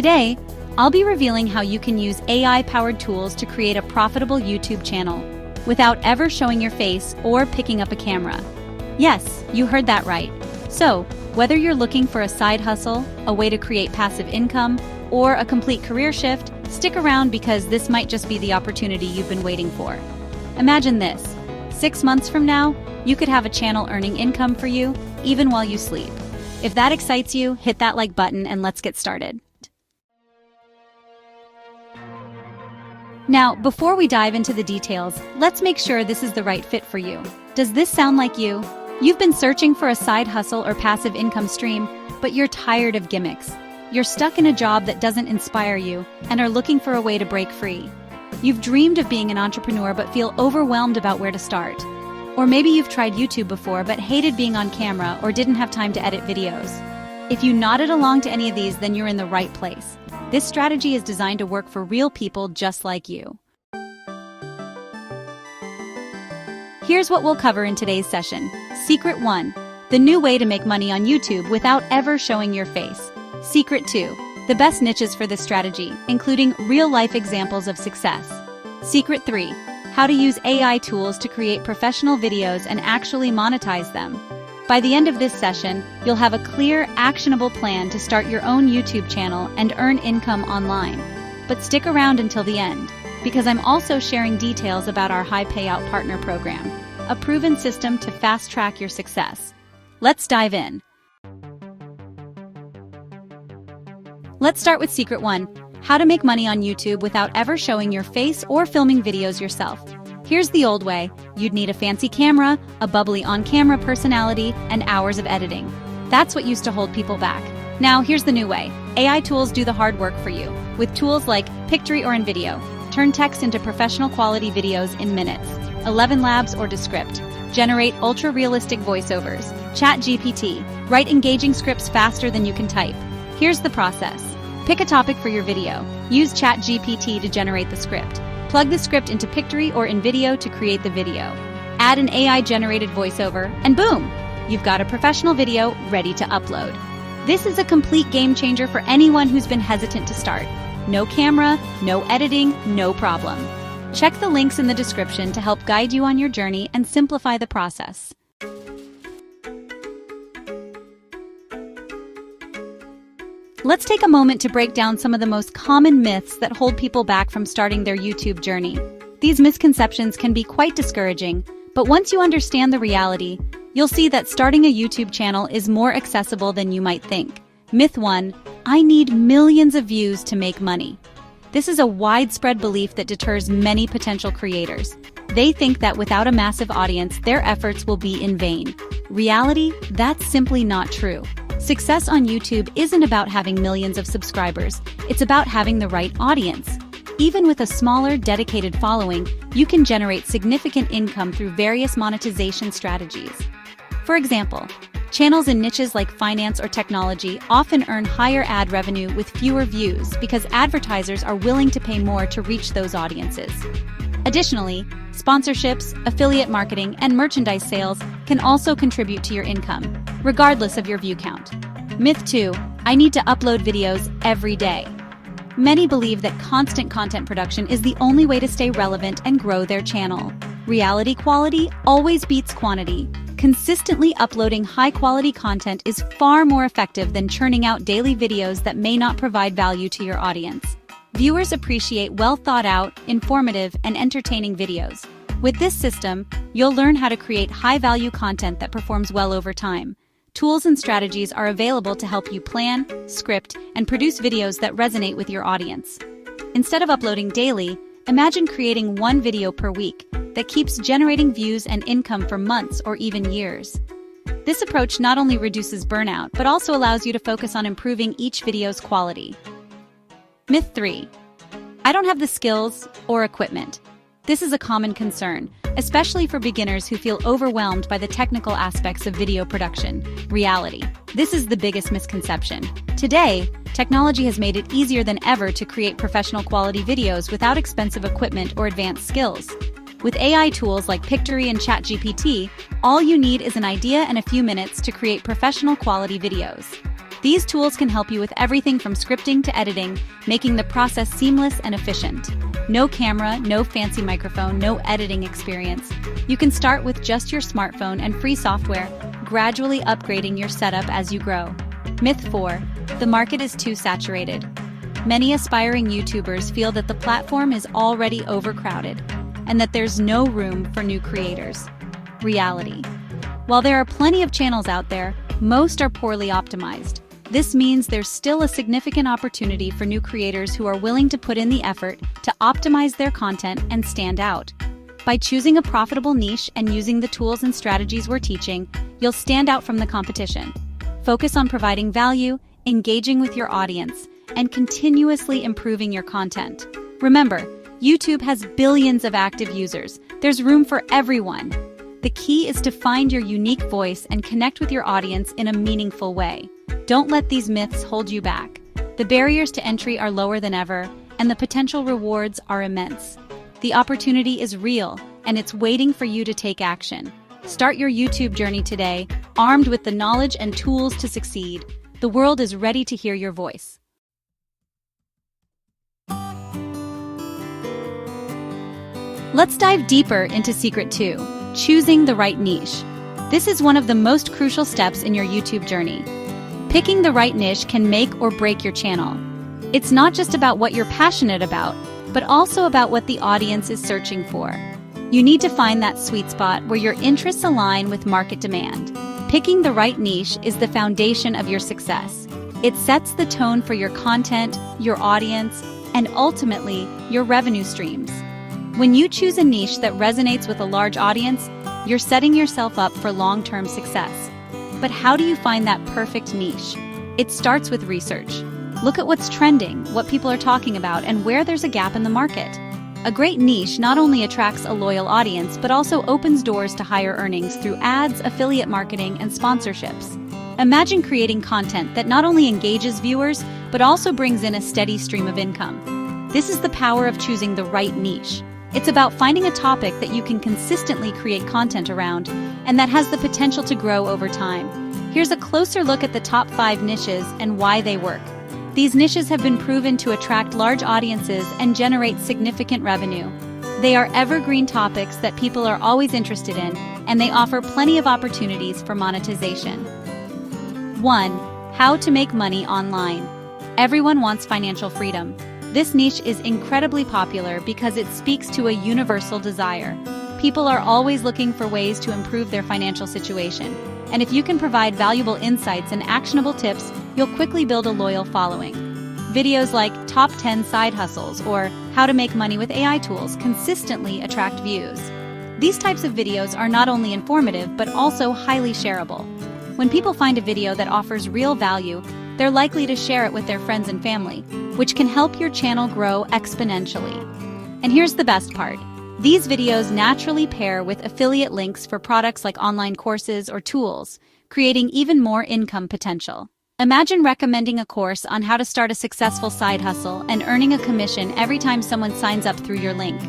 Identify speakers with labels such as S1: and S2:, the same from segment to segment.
S1: Today, I'll be revealing how you can use AI-powered tools to create a profitable YouTube channel without ever showing your face or picking up a camera. Yes, you heard that right. So, whether you're looking for a side hustle, a way to create passive income, or a complete career shift, stick around because this might just be the opportunity you've been waiting for. Imagine this. 6 months from now, you could have a channel earning income for you, even while you sleep. If that excites you, hit that like button and let's get started. Now, before we dive into the details, let's make sure this is the right fit for you. Does this sound like you? You've been searching for a side hustle or passive income stream, but you're tired of gimmicks. You're stuck in a job that doesn't inspire you and are looking for a way to break free. You've dreamed of being an entrepreneur but feel overwhelmed about where to start. Or maybe you've tried YouTube before but hated being on camera or didn't have time to edit videos. If you nodded along to any of these, then you're in the right place. This strategy is designed to work for real people just like you. Here's what we'll cover in today's session. Secret 1. The new way to make money on YouTube without ever showing your face. Secret 2. The best niches for this strategy, including real-life examples of success. Secret 3. How to use AI tools to create professional videos and actually monetize them. By the end of this session, you'll have a clear, actionable plan to start your own YouTube channel and earn income online. But stick around until the end, because I'm also sharing details about our high payout partner program, a proven system to fast-track your success. Let's dive in. Let's start with Secret 1, how to make money on YouTube without ever showing your face or filming videos yourself. Here's the old way. You'd need a fancy camera, a bubbly on-camera personality, and hours of editing. That's what used to hold people back. Now, here's the new way. AI tools do the hard work for you. With tools like Pictory or InVideo, turn text into professional quality videos in minutes. 11 Labs or Descript, generate ultra-realistic voiceovers. ChatGPT, write engaging scripts faster than you can type. Here's the process. Pick a topic for your video. Use ChatGPT to generate the script. Plug the script into Pictory or InVideo to create the video. Add an AI-generated voiceover, and boom! You've got a professional video ready to upload. This is a complete game changer for anyone who's been hesitant to start. No camera, no editing, no problem. Check the links in the description to help guide you on your journey and simplify the process. Let's take a moment to break down some of the most common myths that hold people back from starting their YouTube journey. These misconceptions can be quite discouraging, but once you understand the reality, you'll see that starting a YouTube channel is more accessible than you might think. Myth 1, I need millions of views to make money. This is a widespread belief that deters many potential creators. They think that without a massive audience, their efforts will be in vain. Reality, that's simply not true. Success on YouTube isn't about having millions of subscribers, it's about having the right audience. Even with a smaller, dedicated following, you can generate significant income through various monetization strategies. For example, channels in niches like finance or technology often earn higher ad revenue with fewer views because advertisers are willing to pay more to reach those audiences. Additionally, sponsorships, affiliate marketing, and merchandise sales can also contribute to your income, regardless of your view count. Myth 2, I need to upload videos every day. Many believe that constant content production is the only way to stay relevant and grow their channel. Reality quality always beats quantity. Consistently uploading high-quality content is far more effective than churning out daily videos that may not provide value to your audience. Viewers appreciate well-thought-out, informative, and entertaining videos. With this system, you'll learn how to create high-value content that performs well over time. Tools and strategies are available to help you plan, script, and produce videos that resonate with your audience. Instead of uploading daily, imagine creating one video per week that keeps generating views and income for months or even years. This approach not only reduces burnout, but also allows you to focus on improving each video's quality. Myth 3. I don't have the skills or equipment. This is a common concern, especially for beginners who feel overwhelmed by the technical aspects of video production. Reality. This is the biggest misconception. Today, technology has made it easier than ever to create professional quality videos without expensive equipment or advanced skills. With AI tools like Pictory and ChatGPT, all you need is an idea and a few minutes to create professional quality videos. These tools can help you with everything from scripting to editing, making the process seamless and efficient. No camera, no fancy microphone, no editing experience. You can start with just your smartphone and free software, gradually upgrading your setup as you grow. Myth 4. The market is too saturated. Many aspiring YouTubers feel that the platform is already overcrowded and that there's no room for new creators. Reality. While there are plenty of channels out there, most are poorly optimized. This means there's still a significant opportunity for new creators who are willing to put in the effort to optimize their content and stand out. By choosing a profitable niche and using the tools and strategies we're teaching, you'll stand out from the competition. Focus on providing value, engaging with your audience, and continuously improving your content. Remember, YouTube has billions of active users. There's room for everyone. The key is to find your unique voice and connect with your audience in a meaningful way. Don't let these myths hold you back. The barriers to entry are lower than ever, and the potential rewards are immense. The opportunity is real, and it's waiting for you to take action. Start your YouTube journey today, armed with the knowledge and tools to succeed. The world is ready to hear your voice. Let's dive deeper into Secret 2, choosing the right niche. This is one of the most crucial steps in your YouTube journey. Picking the right niche can make or break your channel. It's not just about what you're passionate about, but also about what the audience is searching for. You need to find that sweet spot where your interests align with market demand. Picking the right niche is the foundation of your success. It sets the tone for your content, your audience, and ultimately, your revenue streams. When you choose a niche that resonates with a large audience, you're setting yourself up for long-term success. But how do you find that perfect niche? It starts with research. Look at what's trending, what people are talking about, and where there's a gap in the market. A great niche not only attracts a loyal audience, but also opens doors to higher earnings through ads, affiliate marketing, and sponsorships. Imagine creating content that not only engages viewers, but also brings in a steady stream of income. This is the power of choosing the right niche. It's about finding a topic that you can consistently create content around, and that has the potential to grow over time. Here's a closer look at the top 5 niches and why they work. These niches have been proven to attract large audiences and generate significant revenue. They are evergreen topics that people are always interested in, and they offer plenty of opportunities for monetization. 1. How to make money online. Everyone wants financial freedom. This niche is incredibly popular because it speaks to a universal desire. People are always looking for ways to improve their financial situation, and if you can provide valuable insights and actionable tips, you'll quickly build a loyal following. Videos like Top 10 Side Hustles or How to Make Money with AI Tools consistently attract views. These types of videos are not only informative but also highly shareable. When people find a video that offers real value, they're likely to share it with their friends and family, which can help your channel grow exponentially. And here's the best part. These videos naturally pair with affiliate links for products like online courses or tools, creating even more income potential. Imagine recommending a course on how to start a successful side hustle and earning a commission every time someone signs up through your link.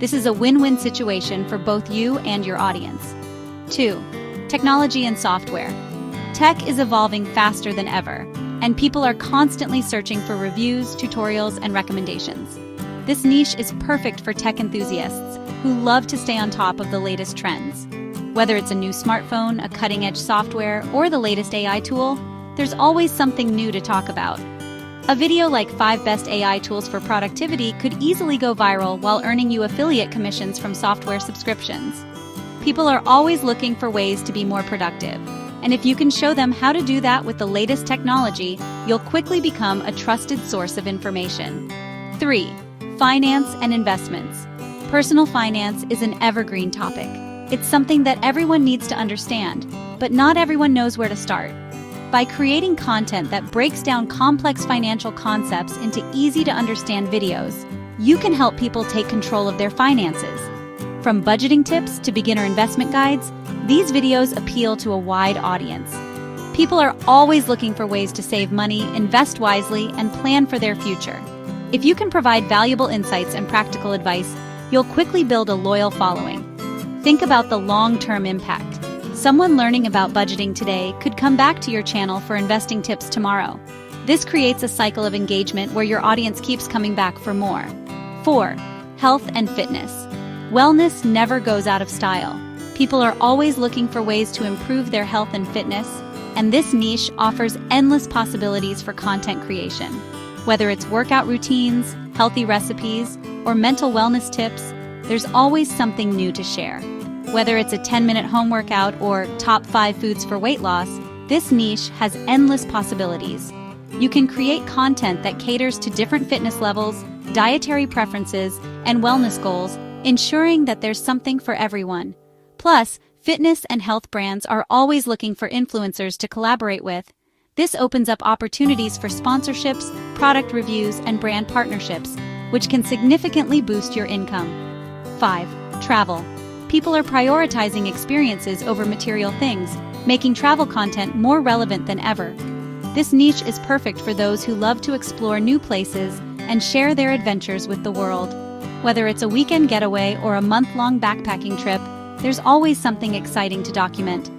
S1: This is a win-win situation for both you and your audience. 2. Technology and software. Tech is evolving faster than ever, and people are constantly searching for reviews, tutorials, and recommendations. This niche is perfect for tech enthusiasts who love to stay on top of the latest trends. Whether it's a new smartphone, a cutting-edge software, or the latest AI tool, there's always something new to talk about. A video like 5 best AI tools for productivity could easily go viral while earning you affiliate commissions from software subscriptions. People are always looking for ways to be more productive, and if you can show them how to do that with the latest technology, you'll quickly become a trusted source of information. 3. Finance and investments. Personal finance is an evergreen topic. It's something that everyone needs to understand, but not everyone knows where to start. By creating content that breaks down complex financial concepts into easy-to-understand videos, you can help people take control of their finances. From budgeting tips to beginner investment guides, these videos appeal to a wide audience. People are always looking for ways to save money, invest wisely, and plan for their future. If you can provide valuable insights and practical advice, you'll quickly build a loyal following. Think about the long-term impact. Someone learning about budgeting today could come back to your channel for investing tips tomorrow. This creates a cycle of engagement where your audience keeps coming back for more. 4. Health and fitness. Wellness never goes out of style. People are always looking for ways to improve their health and fitness, and this niche offers endless possibilities for content creation. Whether it's workout routines, healthy recipes, or mental wellness tips, there's always something new to share. Whether it's a 10-minute home workout or top 5 foods for weight loss, this niche has endless possibilities. You can create content that caters to different fitness levels, dietary preferences, and wellness goals, ensuring that there's something for everyone. Plus, fitness and health brands are always looking for influencers to collaborate with. This opens up opportunities for sponsorships, product reviews, and brand partnerships, which can significantly boost your income. 5. Travel. People are prioritizing experiences over material things, making travel content more relevant than ever. This niche is perfect for those who love to explore new places and share their adventures with the world. Whether it's a weekend getaway or a month-long backpacking trip, there's always something exciting to document.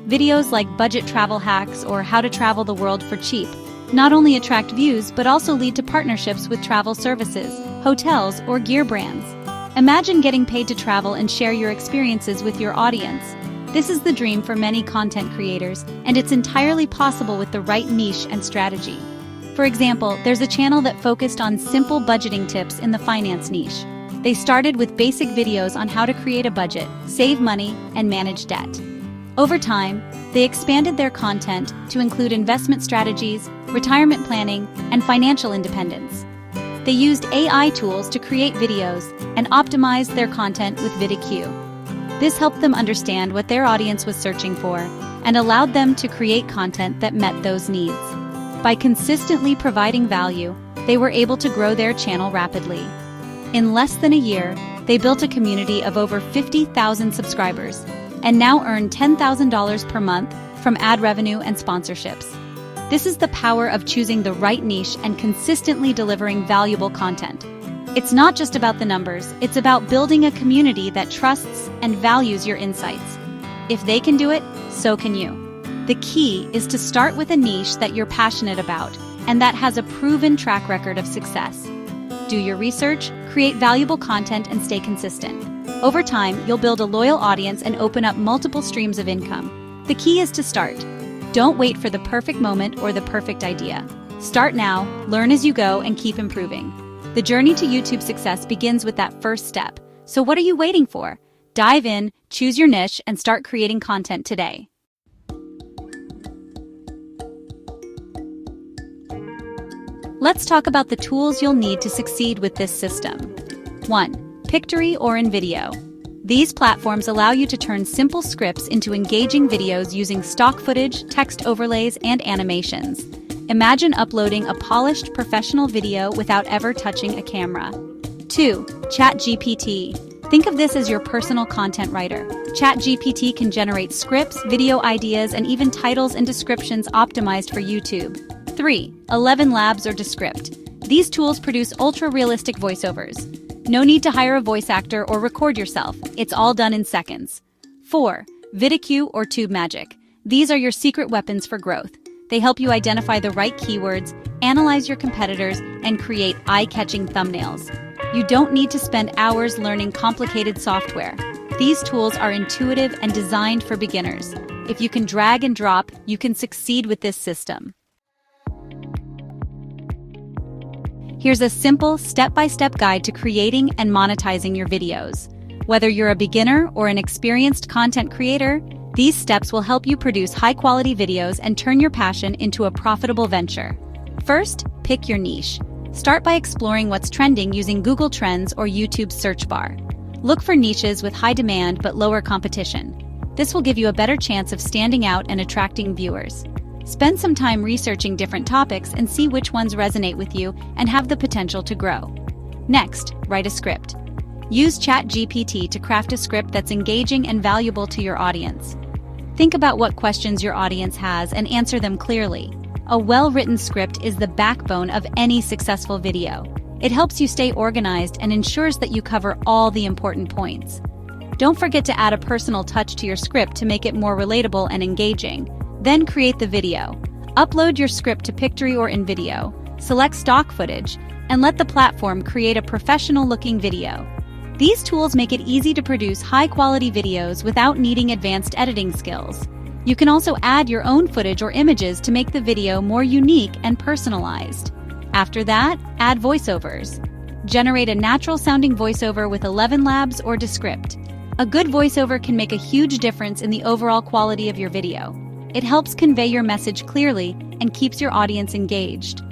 S1: Videos like budget travel hacks or how to travel the world for cheap not only attract views but also lead to partnerships with travel services, hotels, or gear brands. Imagine getting paid to travel and share your experiences with your audience. This is the dream for many content creators, and it's entirely possible with the right niche and strategy. For example, there's a channel that focused on simple budgeting tips in the finance niche. They started with basic videos on how to create a budget, save money, and manage debt. Over time, they expanded their content to include investment strategies, retirement planning, and financial independence. They used AI tools to create videos and optimized their content with VidIQ. This helped them understand what their audience was searching for and allowed them to create content that met those needs. By consistently providing value, they were able to grow their channel rapidly. In less than a year, they built a community of over 50,000 subscribers and now earn $10,000 per month from ad revenue and sponsorships. This is the power of choosing the right niche and consistently delivering valuable content. It's not just about the numbers, it's about building a community that trusts and values your insights. If they can do it, so can you. The key is to start with a niche that you're passionate about and that has a proven track record of success. Do your research, create valuable content, and stay consistent. Over time, you'll build a loyal audience and open up multiple streams of income. The key is to start. Don't wait for the perfect moment or the perfect idea. Start now, learn as you go, and keep improving. The journey to YouTube success begins with that first step. So what are you waiting for? Dive in, choose your niche, and start creating content today. Let's talk about the tools you'll need to succeed with this system. 1. Pictory or in video. These platforms allow you to turn simple scripts into engaging videos using stock footage, text overlays, and animations. Imagine uploading a polished professional video without ever touching a camera. 2. ChatGPT. Think of this as your personal content writer. ChatGPT can generate scripts, video ideas, and even titles and descriptions optimized for YouTube. 3. 11 Labs or Descript. These tools produce ultra-realistic voiceovers. No need to hire a voice actor or record yourself. It's all done in seconds. 4. VidIQ or Tube Magic. These are your secret weapons for growth. They help you identify the right keywords, analyze your competitors, and create eye-catching thumbnails. You don't need to spend hours learning complicated software. These tools are intuitive and designed for beginners. If you can drag and drop, you can succeed with this system. Here's a simple, step-by-step guide to creating and monetizing your videos. Whether you're a beginner or an experienced content creator, these steps will help you produce high-quality videos and turn your passion into a profitable venture. First, pick your niche. Start by exploring what's trending using Google Trends or YouTube's search bar. Look for niches with high demand but lower competition. This will give you a better chance of standing out and attracting viewers. Spend some time researching different topics and see which ones resonate with you and have the potential to grow. Next, write a script. Use ChatGPT to craft a script that's engaging and valuable to your audience. Think about what questions your audience has and answer them clearly. A well-written script is the backbone of any successful video. It helps you stay organized and ensures that you cover all the important points. Don't forget to add a personal touch to your script to make it more relatable and engaging. Then create the video. Upload your script to Pictory or InVideo, select stock footage, and let the platform create a professional-looking video. These tools make it easy to produce high-quality videos without needing advanced editing skills. You can also add your own footage or images to make the video more unique and personalized. After that, add voiceovers. Generate a natural-sounding voiceover with 11 Labs or Descript. A good voiceover can make a huge difference in the overall quality of your video. It helps convey your message clearly and keeps your audience engaged.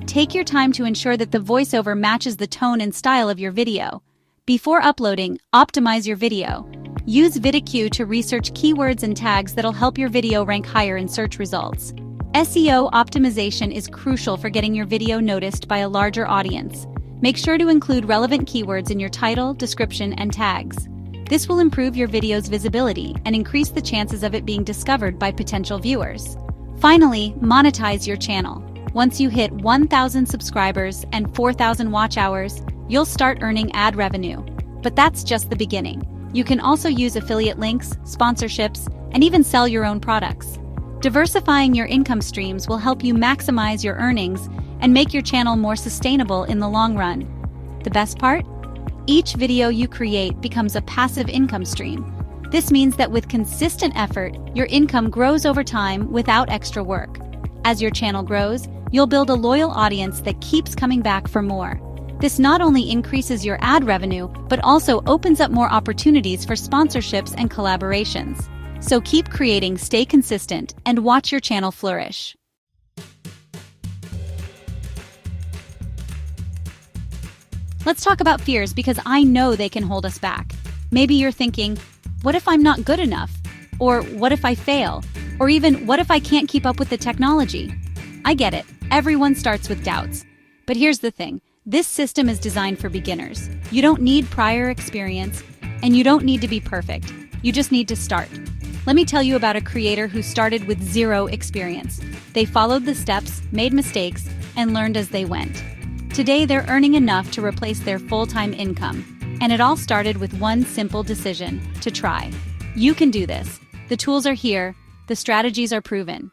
S1: Take your time to ensure that the voiceover matches the tone and style of your video. Before uploading, optimize your video. Use VidiQ to research keywords and tags that'll help your video rank higher in search results. SEO optimization is crucial for getting your video noticed by a larger audience. Make sure to include relevant keywords in your title, description, and tags. This will improve your video's visibility and increase the chances of it being discovered by potential viewers. Finally, monetize your channel. Once you hit 1,000 subscribers and 4,000 watch hours, you'll start earning ad revenue. But that's just the beginning. You can also use affiliate links, sponsorships, and even sell your own products. Diversifying your income streams will help you maximize your earnings and make your channel more sustainable in the long run. The best part? Each video you create becomes a passive income stream. This means that with consistent effort, your income grows over time without extra work. As your channel grows, you'll build a loyal audience that keeps coming back for more. This not only increases your ad revenue, but also opens up more opportunities for sponsorships and collaborations. So keep creating, stay consistent, and watch your channel flourish. Let's talk about fears because I know they can hold us back. Maybe you're thinking, what if I'm not good enough? Or what if I fail? Or even, what if I can't keep up with the technology? I get it. Everyone starts with doubts. But here's the thing. This system is designed for beginners. You don't need prior experience, and you don't need to be perfect. You just need to start. Let me tell you about a creator who started with zero experience. They followed the steps, made mistakes, and learned as they went. Today, they're earning enough to replace their full-time income. And it all started with one simple decision: to try. You can do this. The tools are here. The strategies are proven.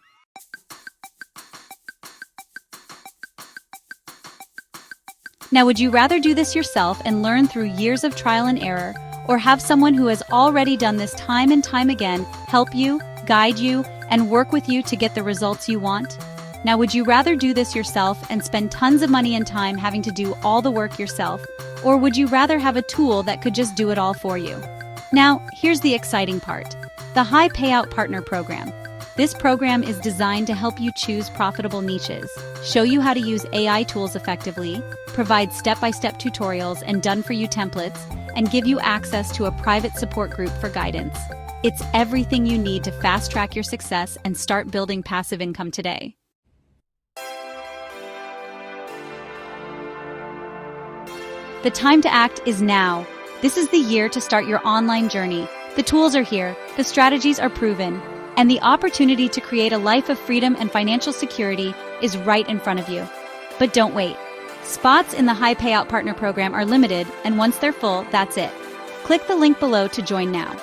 S1: Now, would you rather do this yourself and learn through years of trial and error, or have someone who has already done this time and time again help you, guide you, and work with you to get the results you want? Now, would you rather do this yourself and spend tons of money and time having to do all the work yourself, or would you rather have a tool that could just do it all for you? Now, here's the exciting part: the High Payout Partner Program. This program is designed to help you choose profitable niches, show you how to use AI tools effectively, provide step-by-step tutorials and done-for-you templates, and give you access to a private support group for guidance. It's everything you need to fast-track your success and start building passive income today. The time to act is now. This is the year to start your online journey. The tools are here, the strategies are proven, and the opportunity to create a life of freedom and financial security is right in front of you. But don't wait. Spots in the High Payout Partner Program are limited, and once they're full, that's it. Click the link below to join now.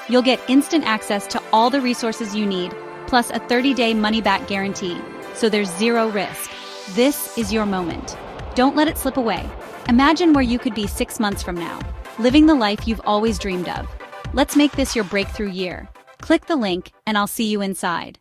S1: You'll get instant access to all the resources you need, plus a 30-day money-back guarantee, so there's zero risk. This is your moment. Don't let it slip away. Imagine where you could be 6 months from now, living the life you've always dreamed of. Let's make this your breakthrough year. Click the link, and I'll see you inside.